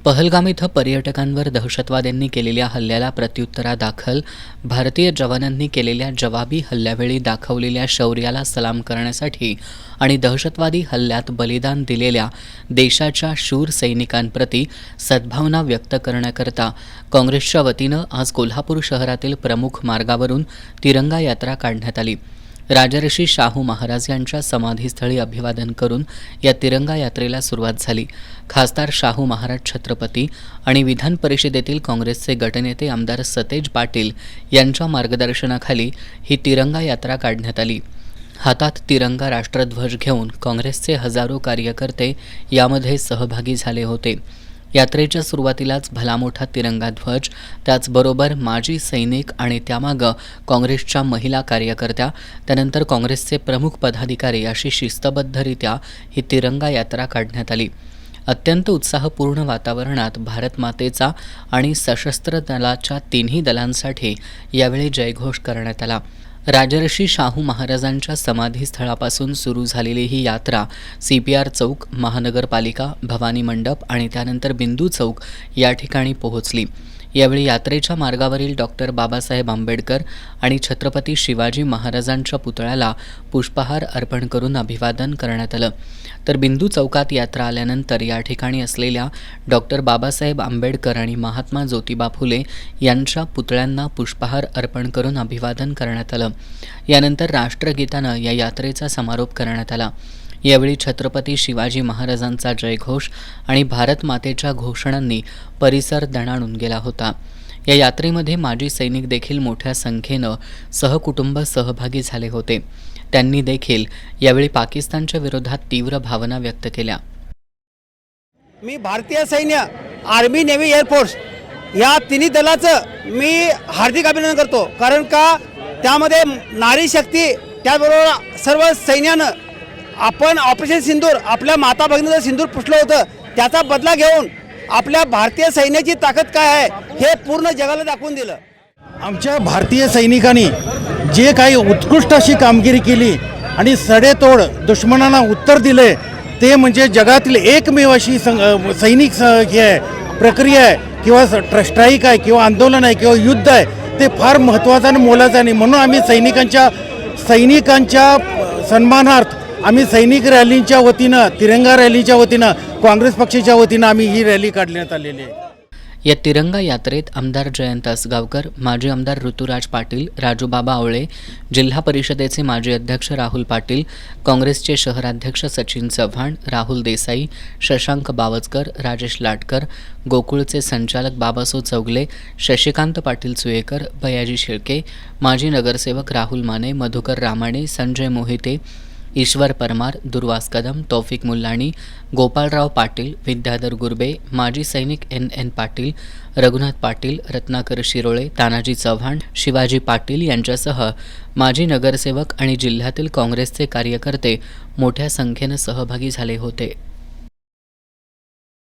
पहलगाम इथं पर्यटकांवर दहशतवाद्यांनी केलेल्या हल्ल्याला प्रत्युत्तरादाखल भारतीय जवानांनी केलेल्या जवाबी हल्ल्यावेळी दाखवलेल्या शौर्याला सलाम करण्यासाठी आणि दहशतवादी हल्ल्यात बलिदान दिलेल्या देशाच्या शूर सैनिकांप्रती सद्भावना व्यक्त करण्याकरता काँग्रेसच्या वतीनं आज कोल्हापूर शहरातील प्रमुख मार्गावरून तिरंगा यात्रा काढण्यात आली। राजर्षी शाहू महाराज यांच्या समाधीस्थळी अभिवादन करून या तिरंगा यात्रेला सुरुवात झाली। खासदार शाहू महाराज छत्रपती आणि विधान परिषदेतील काँग्रेसचे गटनेते आमदार सतेज पाटील यांच्या मार्गदर्शनाखाली ही तिरंगा यात्रा काढण्यात आली। हातात तिरंगा राष्ट्रध्वज घेऊन काँग्रेसचे हजारो कार्यकर्ते यामध्ये सहभागी झाले होते। यात्रेच्या सुरुवातीलाच भला मोठा तिरंगा ध्वज, त्याचबरोबर माजी सैनिक आणि त्यामागं काँग्रेसच्या महिला कार्यकर्त्या, त्यानंतर काँग्रेसचे प्रमुख पदाधिकारी अशी शिस्तबद्धरित्या ही तिरंगा यात्रा काढण्यात आली। अत्यंत उत्साहपूर्ण वातावरणात भारत मातेचा आणि सशस्त्र दलाच्या तिन्ही दलांसाठी यावेळी जयघोष करण्यात आला। राजर्षी शाहू महाराजांच्या समाधीस्थळापासून सुरू झालेली ही यात्रा CPR चौक, महानगरपालिका, भवानी मंडप आणि त्यानंतर बिंदू चौक या ठिकाणी पोहोचली। यावेळी यात्रेच्या मार्गावरील डॉक्टर बाबासाहेब आंबेडकर आणि छत्रपती शिवाजी महाराजांच्या पुतळ्याला पुष्पहार अर्पण करून अभिवादन करण्यात आलं। तर बिंदू चौकात यात्रा आल्यानंतर या ठिकाणी असलेल्या डॉक्टर बाबासाहेब आंबेडकर आणि महात्मा ज्योतिबा फुले यांच्या पुतळ्यांना पुष्पहार अर्पण करून अभिवादन करण्यात आलं। यानंतर राष्ट्रगीतानं या यात्रेचा समारोप करण्यात आला। यावेळी छत्रपती शिवाजी महाराजांचा जयघोष आणि भारत मातेच्या घोषणांनी परिसर दणाणून गेला होता। या यात्रेमध्ये माजी सैनिक देखील मोठ्या संख्येनं सहकुटुंब सहभागी झाले होते। त्यांनी देखील यावेळी पाकिस्तानच्या विरोधात तीव्र भावना व्यक्त केल्या। मी भारतीय सैन्य, आर्मी, नेव्ही, एअरफोर्स या तिन्ही दलाचं मी हार्दिक अभिनंदन करतो, कारण का त्यामध्ये नारी शक्ती, त्याबरोबर सर्व सैन्यानं आपण ऑपरेशन सिंदूर, आपल्या माता भगिनीचं सिंदूर पुसलं होतं, त्याचा बदला घेऊन आपल्या भारतीय सैन्याची ताकद काय आहे हे पूर्ण जगाला दाखवून दिलं। आमच्या भारतीय सैनिकांनी जे काही उत्कृष्ट अशी कामगिरी केली आणि सडेतोड दुश्मनांना उत्तर दिले, ते म्हणजे जगातील एकमेव अशी सैनिक हे आहे, प्रक्रिया आहे किंवा स्ट्राईक आहे किंवा आंदोलन आहे किंवा युद्ध आहे, ते फार महत्त्वाचं आणि मोलाचं आहे। म्हणून आम्ही सैनिकांच्या सन्मानार्थ आम्ही सैनिक रॅलींच्या वतीनं, तिरंगा रॅलीच्या वतीनं, काँग्रेस पक्षाच्या वतीनं आम्ही ही रॅली काढण्यात आलेली आहे। या तिरंगा यात्रेत आमदार जयंत असगावकर, माजी आमदार ऋतुराज पाटील, राजूबाबा आवळे, जिल्हा परिषदेचे माजी अध्यक्ष राहुल पाटील, काँग्रेसचे शहराध्यक्ष सचिन चव्हाण, राहुल देसाई, शशांक बावचकर, राजेश लाटकर, गोकुळचे संचालक बाबासो चौगले, शशिकांत पाटील सुयेकर, बयाजी शिळके, माजी नगरसेवक राहुल माने, मधुकर रामाणे, संजय मोहिते, ईश्वर परमार, दुर्वास कदम, तौफिक मुल्लाणी, गोपाळराव पाटील, विद्याधर गुरबे, माजी सैनिक NN पाटील, रघुनाथ पाटील, रत्नाकर शिरोळे, तानाजी चव्हाण, शिवाजी पाटील यांच्यासह माजी नगरसेवक आणि जिल्ह्यातील काँग्रेसचे कार्यकर्ते मोठ्या संख्येनं सहभागी झाले होते।